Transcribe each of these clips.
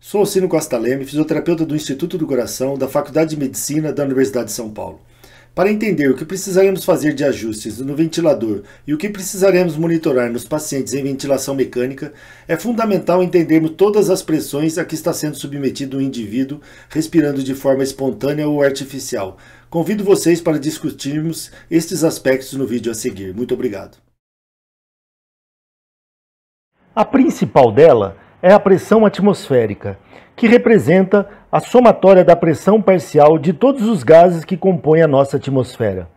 Sou Alcino Costa Leme, fisioterapeuta do Instituto do Coração, da Faculdade de Medicina da Universidade de São Paulo. Para entender o que precisaremos fazer de ajustes no ventilador e o que precisaremos monitorar nos pacientes em ventilação mecânica, é fundamental entendermos todas as pressões a que está sendo submetido o indivíduo respirando de forma espontânea ou artificial. Convido vocês para discutirmos estes aspectos no vídeo a seguir. Muito obrigado. A principal dela é a pressão atmosférica, que representa a somatória da pressão parcial de todos os gases que compõem a nossa atmosfera,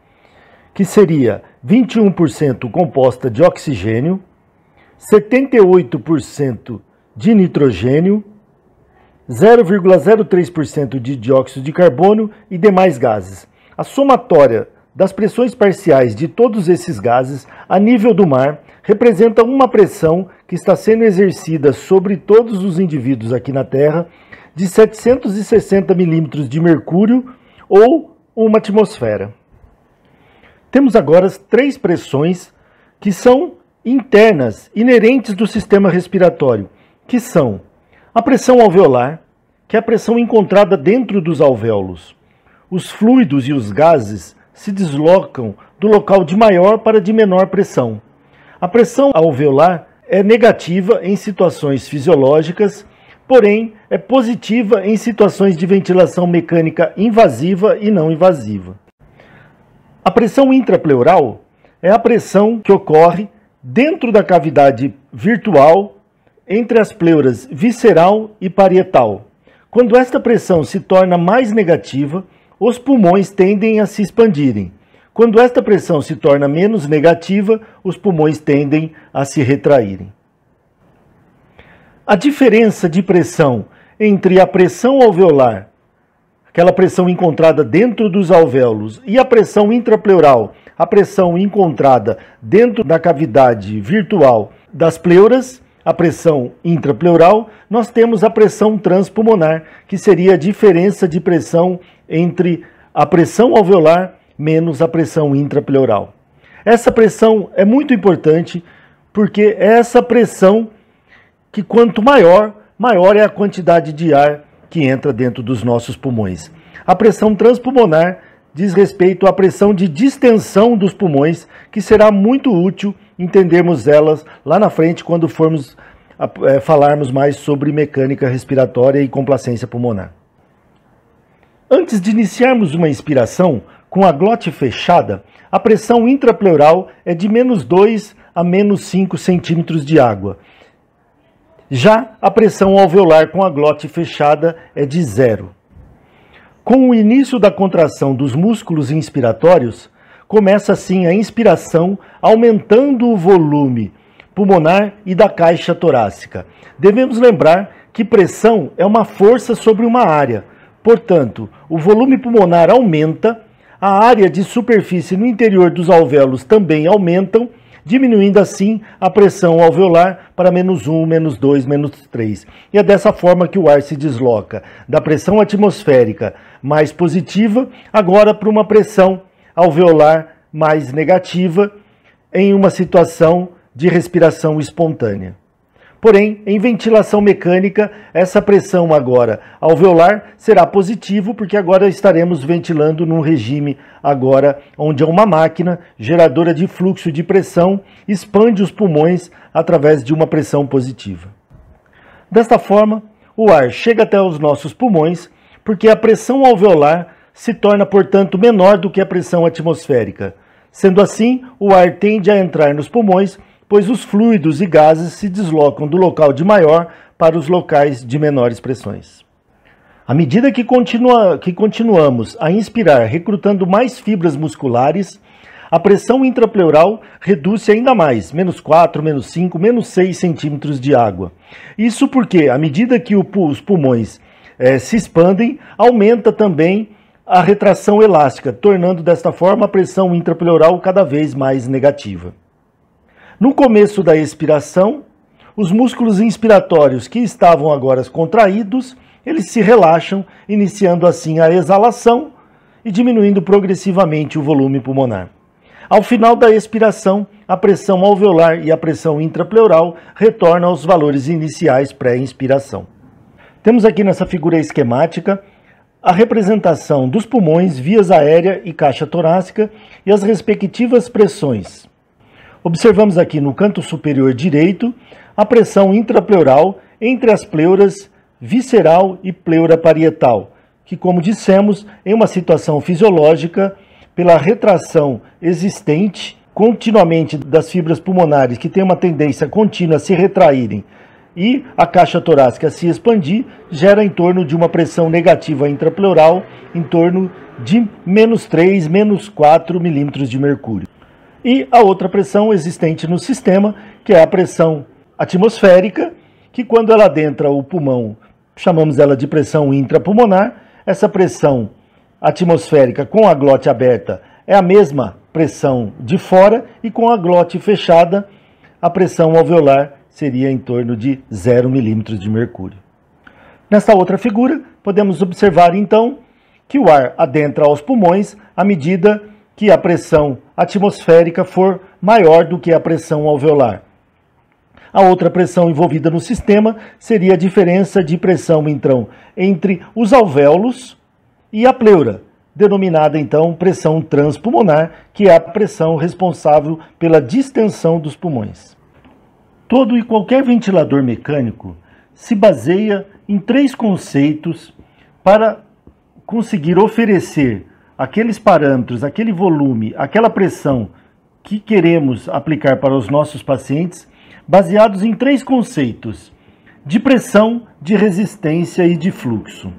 que seria 21% composta de oxigênio, 78% de nitrogênio, 0,03% de dióxido de carbono e demais gases. A somatória das pressões parciais de todos esses gases a nível do mar representa uma pressão que está sendo exercida sobre todos os indivíduos aqui na Terra de 760 milímetros de mercúrio ou uma atmosfera. Temos agora as três pressões que são internas, inerentes do sistema respiratório, que são a pressão alveolar, que é a pressão encontrada dentro dos alvéolos. Os fluidos e os gases se deslocam do local de maior para de menor pressão. A pressão alveolar é negativa em situações fisiológicas, porém é positiva em situações de ventilação mecânica invasiva e não invasiva. A pressão intrapleural é a pressão que ocorre dentro da cavidade virtual entre as pleuras visceral e parietal. Quando esta pressão se torna mais negativa, os pulmões tendem a se expandirem. Quando esta pressão se torna menos negativa, os pulmões tendem a se retraírem. A diferença de pressão entre a pressão alveolar, aquela pressão encontrada dentro dos alvéolos, e a pressão intrapleural, a pressão encontrada dentro da cavidade virtual das pleuras, a pressão intrapleural, nós temos a pressão transpulmonar, que seria a diferença de pressão entre a pressão alveolar menos a pressão intrapleural. Essa pressão é muito importante porque é essa pressão que quanto maior, maior é a quantidade de ar que entra dentro dos nossos pulmões. A pressão transpulmonar diz respeito à pressão de distensão dos pulmões, que será muito útil entendermos elas lá na frente quando formos falarmos mais sobre mecânica respiratória e complacência pulmonar. Antes de iniciarmos uma inspiração, com a glote fechada, a pressão intrapleural é de -2 a -5 centímetros de água. Já a pressão alveolar com a glote fechada é de 0. Com o início da contração dos músculos inspiratórios, começa assim a inspiração, aumentando o volume pulmonar e da caixa torácica. Devemos lembrar que pressão é uma força sobre uma área. Portanto, o volume pulmonar aumenta, a área de superfície no interior dos alvéolos também aumentam, diminuindo assim a pressão alveolar para -1, -2, -3. E é dessa forma que o ar se desloca da pressão atmosférica mais positiva agora para uma pressão alveolar mais negativa em uma situação de respiração espontânea. Porém, em ventilação mecânica, essa pressão agora alveolar será positivo, porque agora estaremos ventilando num regime agora onde uma máquina geradora de fluxo de pressão expande os pulmões através de uma pressão positiva. Desta forma, o ar chega até os nossos pulmões, porque a pressão alveolar se torna, portanto, menor do que a pressão atmosférica. Sendo assim, o ar tende a entrar nos pulmões, pois os fluidos e gases se deslocam do local de maior para os locais de menores pressões. À medida que continuamos a inspirar, recrutando mais fibras musculares, a pressão intrapleural reduz-se ainda mais, -4, -5, -6 centímetros de água. Isso porque, à medida que os pulmões se expandem, aumenta também a retração elástica, tornando desta forma a pressão intrapleural cada vez mais negativa. No começo da expiração, os músculos inspiratórios que estavam agora contraídos, eles se relaxam, iniciando assim a exalação e diminuindo progressivamente o volume pulmonar. Ao final da expiração, a pressão alveolar e a pressão intrapleural retornam aos valores iniciais pré-inspiração. Temos aqui nessa figura esquemática a representação dos pulmões, vias aérea e caixa torácica e as respectivas pressões. Observamos aqui no canto superior direito a pressão intrapleural entre as pleuras visceral e pleura parietal, que, como dissemos, em uma situação fisiológica, pela retração existente continuamente das fibras pulmonares, que tem uma tendência contínua a se retraírem, e a caixa torácica se expandir, gera em torno de uma pressão negativa intrapleural em torno de -3, -4 milímetros de mercúrio. E a outra pressão existente no sistema, que é a pressão atmosférica, que quando ela adentra o pulmão, chamamos ela de pressão intrapulmonar. Essa pressão atmosférica com a glote aberta é a mesma pressão de fora, e com a glote fechada, a pressão alveolar seria em torno de 0 milímetros de mercúrio. Nesta outra figura, podemos observar então que o ar adentra aos pulmões à medida que a pressão atmosférica for maior do que a pressão alveolar. A outra pressão envolvida no sistema seria a diferença de pressão, então, entre os alvéolos e a pleura, denominada então pressão transpulmonar, que é a pressão responsável pela distensão dos pulmões. Todo e qualquer ventilador mecânico se baseia em 3 conceitos para conseguir oferecer aqueles parâmetros, aquele volume, aquela pressão que queremos aplicar para os nossos pacientes, baseados em 3 conceitos: de pressão, de resistência e de fluxo.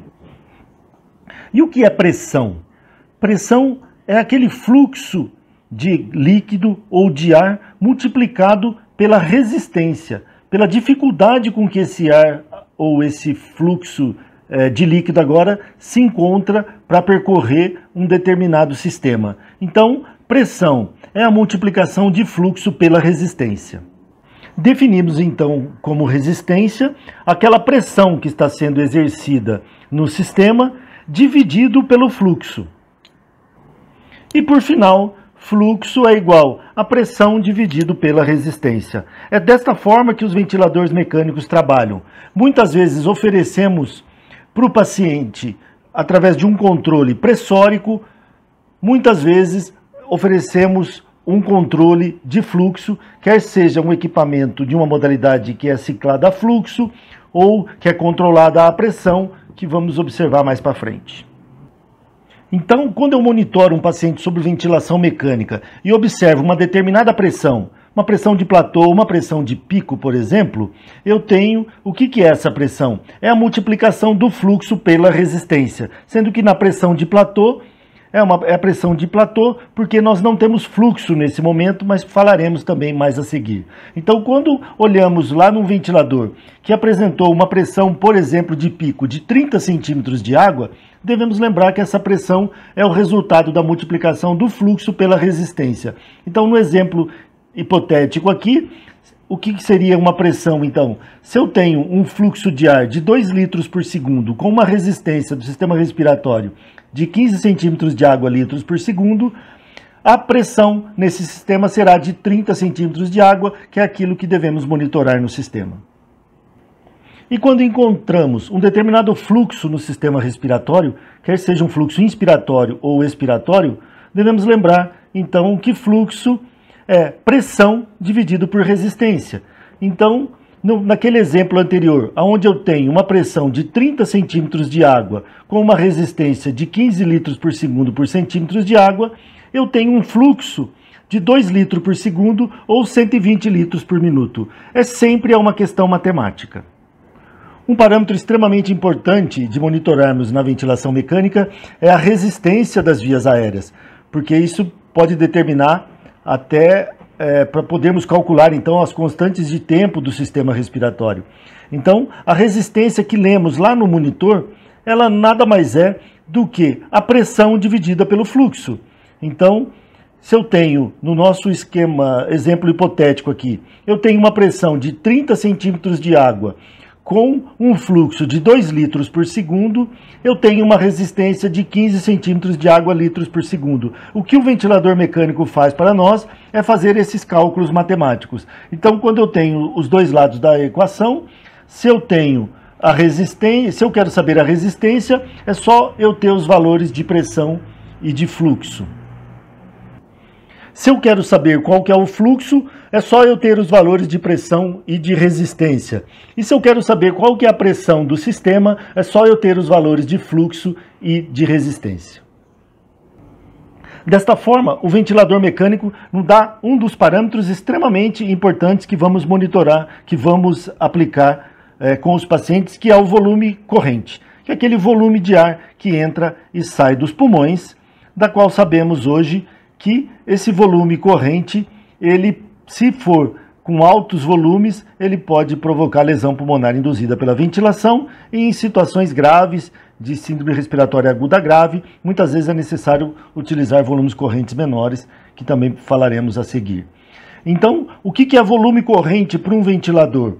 E o que é pressão? Pressão é aquele fluxo de líquido ou de ar multiplicado pela resistência, pela dificuldade com que esse ar ou esse fluxo de líquido agora se encontra para percorrer um determinado sistema. Então, pressão é a multiplicação de fluxo pela resistência. Definimos então como resistência aquela pressão que está sendo exercida no sistema dividido pelo fluxo. E por final, fluxo é igual a pressão dividido pela resistência. É desta forma que os ventiladores mecânicos trabalham. Muitas vezes oferecemos para o paciente, através de um controle pressórico, muitas vezes oferecemos um controle de fluxo, quer seja um equipamento de uma modalidade que é ciclada a fluxo ou que é controlada a pressão, que vamos observar mais para frente. Então, quando eu monitoro um paciente sobre ventilação mecânica e observo uma determinada pressão, uma pressão de platô, uma pressão de pico, por exemplo, eu tenho, o que é essa pressão? É a multiplicação do fluxo pela resistência, sendo que na pressão de platô, é a pressão de platô, porque nós não temos fluxo nesse momento, mas falaremos também mais a seguir. Então, quando olhamos lá num ventilador que apresentou uma pressão, por exemplo, de pico de 30 centímetros de água, devemos lembrar que essa pressão é o resultado da multiplicação do fluxo pela resistência. Então, no exemplo hipotético aqui, o que seria uma pressão, então? Se eu tenho um fluxo de ar de 2 litros por segundo com uma resistência do sistema respiratório de 15 centímetros de água litros por segundo, a pressão nesse sistema será de 30 centímetros de água, que é aquilo que devemos monitorar no sistema. E quando encontramos um determinado fluxo no sistema respiratório, quer seja um fluxo inspiratório ou expiratório, devemos lembrar, então, que fluxo é pressão dividido por resistência. Então, naquele exemplo anterior, onde eu tenho uma pressão de 30 centímetros de água com uma resistência de 15 litros por segundo por centímetros de água, eu tenho um fluxo de 2 litros por segundo ou 120 litros por minuto. Sempre uma questão matemática. Um parâmetro extremamente importante de monitorarmos na ventilação mecânica é a resistência das vias aéreas, porque isso pode determinar até para podermos calcular então as constantes de tempo do sistema respiratório. Então, a resistência que lemos lá no monitor, ela nada mais é do que a pressão dividida pelo fluxo. Então, se eu tenho, no nosso esquema, exemplo hipotético aqui, eu tenho uma pressão de 30 centímetros de água com um fluxo de 2 litros por segundo, eu tenho uma resistência de 15 centímetros de água litros por segundo. O que o ventilador mecânico faz para nós é fazer esses cálculos matemáticos. Então, quando eu tenho os dois lados da equação, se eu tenho a resistência, se eu quero saber a resistência, é só eu ter os valores de pressão e de fluxo. Se eu quero saber qual que é o fluxo, é só eu ter os valores de pressão e de resistência. E se eu quero saber qual que é a pressão do sistema, é só eu ter os valores de fluxo e de resistência. Desta forma, o ventilador mecânico nos dá um dos parâmetros extremamente importantes que vamos monitorar, que vamos aplicar com os pacientes, que é o volume corrente, que é aquele volume de ar que entra e sai dos pulmões, da qual sabemos hoje que esse volume corrente, ele, se for com altos volumes, ele pode provocar lesão pulmonar induzida pela ventilação e em situações graves de síndrome respiratória aguda grave, muitas vezes é necessário utilizar volumes correntes menores, que também falaremos a seguir. Então, o que é volume corrente para um ventilador?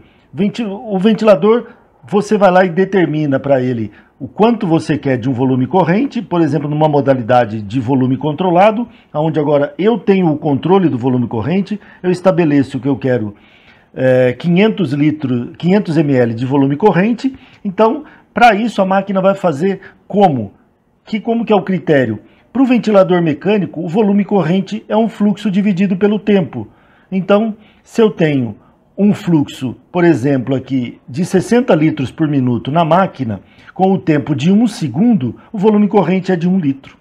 O ventilador, você vai lá e determina para ele o quanto você quer de um volume corrente, por exemplo, numa modalidade de volume controlado, onde agora eu tenho o controle do volume corrente, eu estabeleço que eu quero 500 ml de volume corrente. Então, para isso a máquina vai fazer como? Como que é o critério? Para o ventilador mecânico, o volume corrente é um fluxo dividido pelo tempo. Então, se eu tenho um fluxo, por exemplo, aqui de 60 litros por minuto na máquina, com o tempo de 1 segundo, o volume corrente é de 1 litro.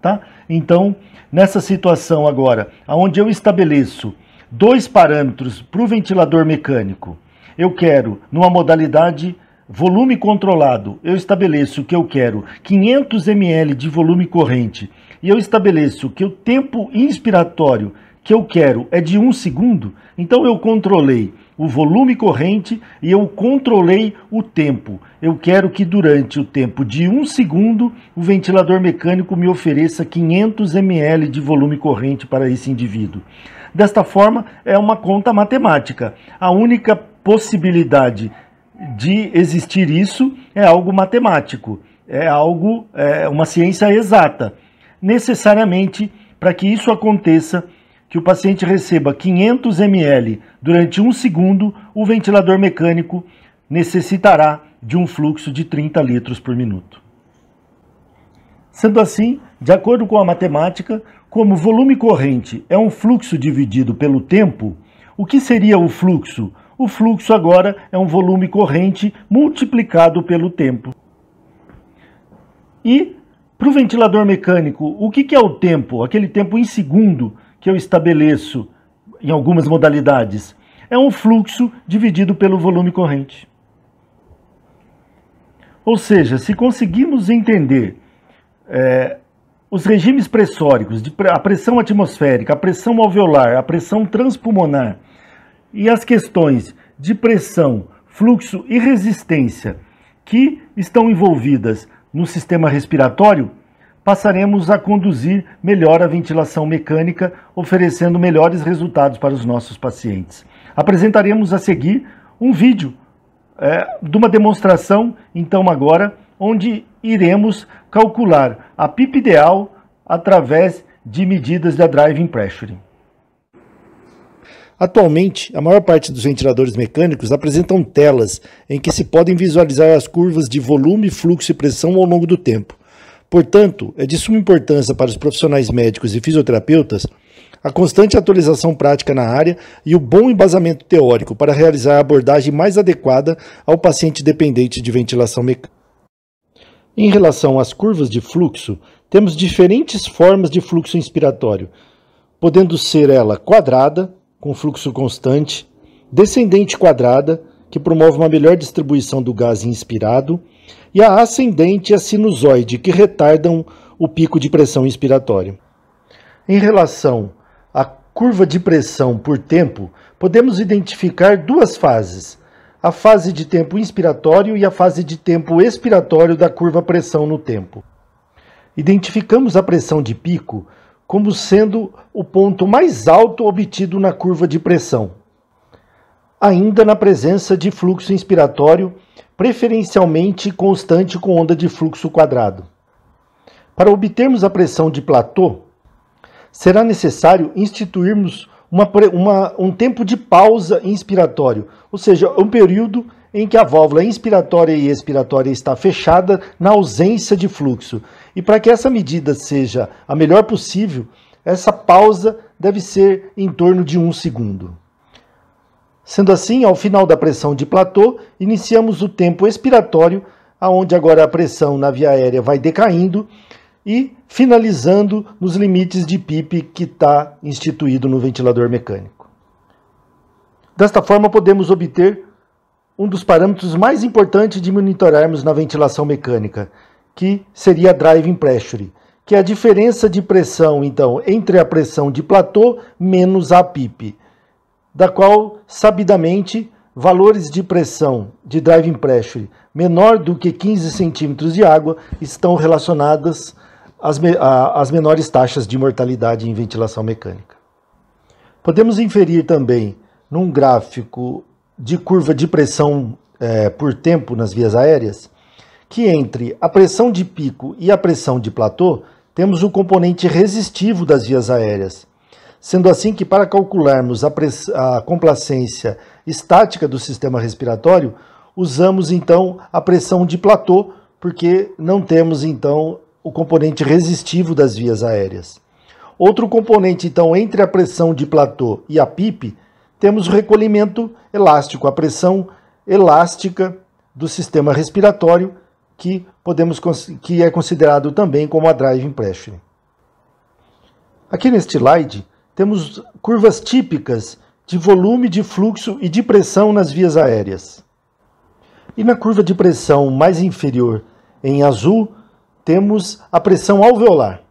Tá? Então, nessa situação agora, onde eu estabeleço dois parâmetros para o ventilador mecânico, eu quero, numa modalidade volume controlado, eu estabeleço que eu quero 500 ml de volume corrente, e eu estabeleço que o tempo inspiratório que eu quero é de 1 segundo, então eu controlei o volume corrente e eu controlei o tempo. Eu quero que durante o tempo de 1 segundo o ventilador mecânico me ofereça 500 ml de volume corrente para esse indivíduo. Desta forma, é uma conta matemática. A única possibilidade de existir isso é algo matemático, uma ciência exata. Necessariamente, para que isso aconteça, que o paciente receba 500 ml durante 1 segundo, o ventilador mecânico necessitará de um fluxo de 30 litros por minuto. Sendo assim, de acordo com a matemática, como o volume corrente é um fluxo dividido pelo tempo, o que seria o fluxo? O fluxo agora é um volume corrente multiplicado pelo tempo. E para o ventilador mecânico, o que é o tempo? Aquele tempo em segundo que eu estabeleço em algumas modalidades. É um fluxo dividido pelo volume corrente. Ou seja, se conseguimos entender os regimes pressóricos, a pressão atmosférica, a pressão alveolar, a pressão transpulmonar e as questões de pressão, fluxo e resistência que estão envolvidas no sistema respiratório, passaremos a conduzir melhor a ventilação mecânica, oferecendo melhores resultados para os nossos pacientes. Apresentaremos a seguir um vídeo de uma demonstração, então agora, onde iremos calcular a PIP ideal através de medidas da driving pressure. Atualmente, a maior parte dos ventiladores mecânicos apresentam telas em que se podem visualizar as curvas de volume, fluxo e pressão ao longo do tempo. Portanto, é de suma importância para os profissionais médicos e fisioterapeutas a constante atualização prática na área e o bom embasamento teórico para realizar a abordagem mais adequada ao paciente dependente de ventilação mecânica. Em relação às curvas de fluxo, temos diferentes formas de fluxo inspiratório, podendo ser ela quadrada, com fluxo constante, descendente quadrada, que promove uma melhor distribuição do gás inspirado, e a ascendente e a sinusoide, que retardam o pico de pressão inspiratória. Em relação à curva de pressão por tempo, podemos identificar duas fases: a fase de tempo inspiratório e a fase de tempo expiratório da curva pressão no tempo. Identificamos a pressão de pico como sendo o ponto mais alto obtido na curva de pressão, ainda na presença de fluxo inspiratório, preferencialmente constante com onda de fluxo quadrado. Para obtermos a pressão de platô, será necessário instituirmos um tempo de pausa inspiratório, ou seja, um período em que a válvula inspiratória e expiratória está fechada na ausência de fluxo. E para que essa medida seja a melhor possível, essa pausa deve ser em torno de 1 segundo. Sendo assim, ao final da pressão de platô, iniciamos o tempo expiratório, onde agora a pressão na via aérea vai decaindo e finalizando nos limites de PIP que está instituído no ventilador mecânico. Desta forma, podemos obter um dos parâmetros mais importantes de monitorarmos na ventilação mecânica, que seria a driving pressure, que é a diferença de pressão, então, entre a pressão de platô menos a PIP, da qual, sabidamente, valores de pressão de driving pressure menor do que 15 centímetros de água estão relacionadas às menores taxas de mortalidade em ventilação mecânica. Podemos inferir também, num gráfico de curva de pressão por tempo nas vias aéreas, que entre a pressão de pico e a pressão de platô, temos o componente resistivo das vias aéreas. Sendo assim que, para calcularmos a complacência estática do sistema respiratório, usamos então a pressão de platô, porque não temos então o componente resistivo das vias aéreas. Outro componente então entre a pressão de platô e a PIP, temos o recolhimento elástico, a pressão elástica do sistema respiratório, que é considerado também como a driving pressure. Aqui neste slide, temos curvas típicas de volume, de fluxo e de pressão nas vias aéreas. E na curva de pressão mais inferior, em azul, temos a pressão alveolar.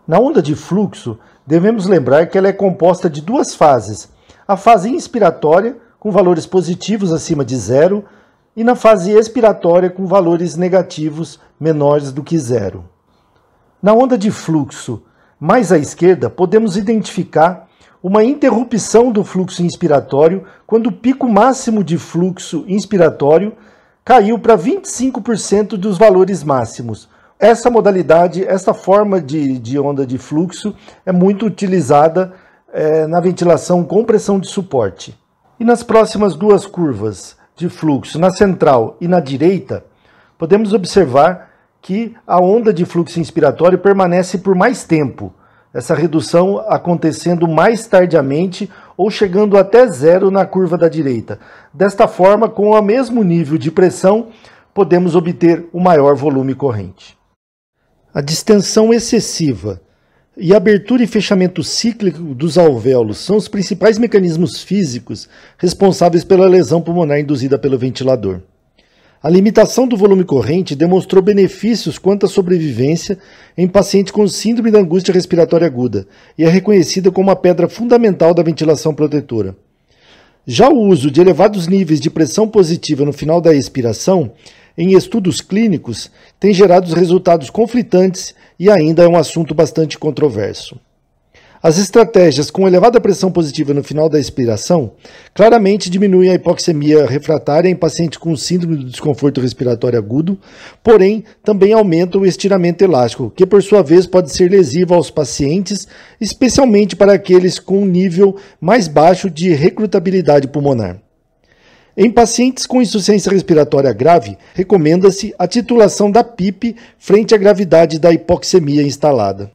Na onda de fluxo, devemos lembrar que ela é composta de duas fases. A fase inspiratória, com valores positivos acima de zero, e na fase expiratória, com valores negativos menores do que zero. Na onda de fluxo mais à esquerda, podemos identificar uma interrupção do fluxo inspiratório quando o pico máximo de fluxo inspiratório caiu para 25% dos valores máximos. Essa modalidade, essa forma de onda de fluxo é muito utilizada na ventilação com pressão de suporte. E nas próximas duas curvas de fluxo, na central e na direita, podemos observar que a onda de fluxo inspiratório permanece por mais tempo, essa redução acontecendo mais tardiamente ou chegando até zero na curva da direita. Desta forma, com o mesmo nível de pressão, podemos obter o maior volume corrente. A distensão excessiva e abertura e fechamento cíclico dos alvéolos são os principais mecanismos físicos responsáveis pela lesão pulmonar induzida pelo ventilador. A limitação do volume corrente demonstrou benefícios quanto à sobrevivência em pacientes com síndrome da angústia respiratória aguda e é reconhecida como uma pedra fundamental da ventilação protetora. Já o uso de elevados níveis de pressão positiva no final da expiração, em estudos clínicos, tem gerado resultados conflitantes e ainda é um assunto bastante controverso. As estratégias com elevada pressão positiva no final da expiração claramente diminuem a hipoxemia refratária em pacientes com síndrome do desconforto respiratório agudo, porém também aumentam o estiramento elástico, que por sua vez pode ser lesivo aos pacientes, especialmente para aqueles com um nível mais baixo de recrutabilidade pulmonar. Em pacientes com insuficiência respiratória grave, recomenda-se a titulação da PIP frente à gravidade da hipoxemia instalada.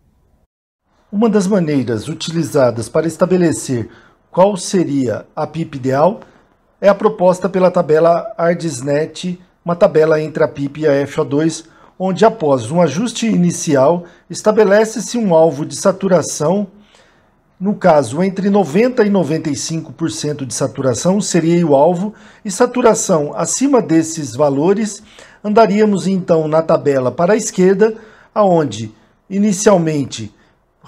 Uma das maneiras utilizadas para estabelecer qual seria a PIP ideal é a proposta pela tabela ARDSNET, uma tabela entre a PIP e a FO2, onde após um ajuste inicial estabelece-se um alvo de saturação. No caso, entre 90% e 95% de saturação seria o alvo, e saturação acima desses valores, andaríamos então na tabela para a esquerda, onde inicialmente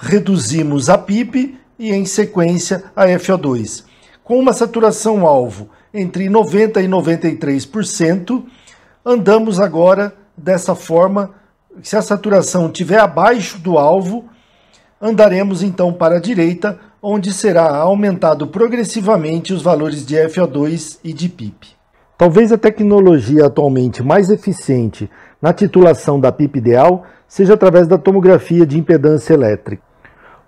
reduzimos a PIP e em sequência a FO2. Com uma saturação alvo entre 90% e 93%, andamos agora dessa forma Se a saturação estiver abaixo do alvo, andaremos então para a direita, onde será aumentado progressivamente os valores de FO2 e de PIP. Talvez a tecnologia atualmente mais eficiente na titulação da PIP ideal seja através da tomografia de impedância elétrica,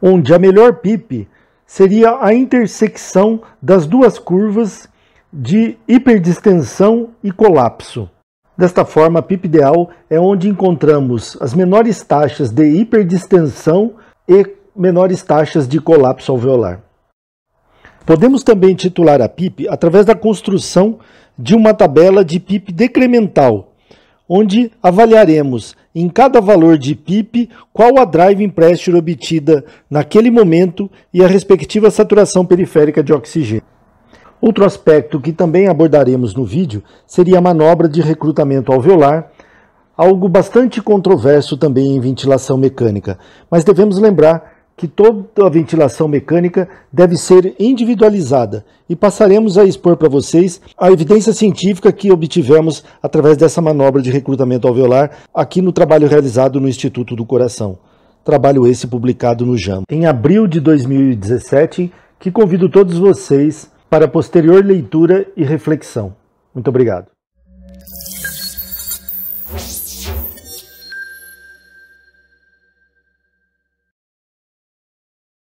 onde a melhor PIP seria a intersecção das duas curvas de hiperdistensão e colapso. Desta forma, a PIP ideal é onde encontramos as menores taxas de hiperdistensão e menores taxas de colapso alveolar. Podemos também titular a PIP através da construção de uma tabela de PIP decremental, onde avaliaremos em cada valor de PIP qual a driving pressure obtida naquele momento e a respectiva saturação periférica de oxigênio. Outro aspecto que também abordaremos no vídeo seria a manobra de recrutamento alveolar, algo bastante controverso também em ventilação mecânica, mas devemos lembrar que toda a ventilação mecânica deve ser individualizada e passaremos a expor para vocês a evidência científica que obtivemos através dessa manobra de recrutamento alveolar aqui no trabalho realizado no Instituto do Coração. Trabalho esse publicado no JAMA em abril de 2017, que convido todos vocês para posterior leitura e reflexão. Muito obrigado.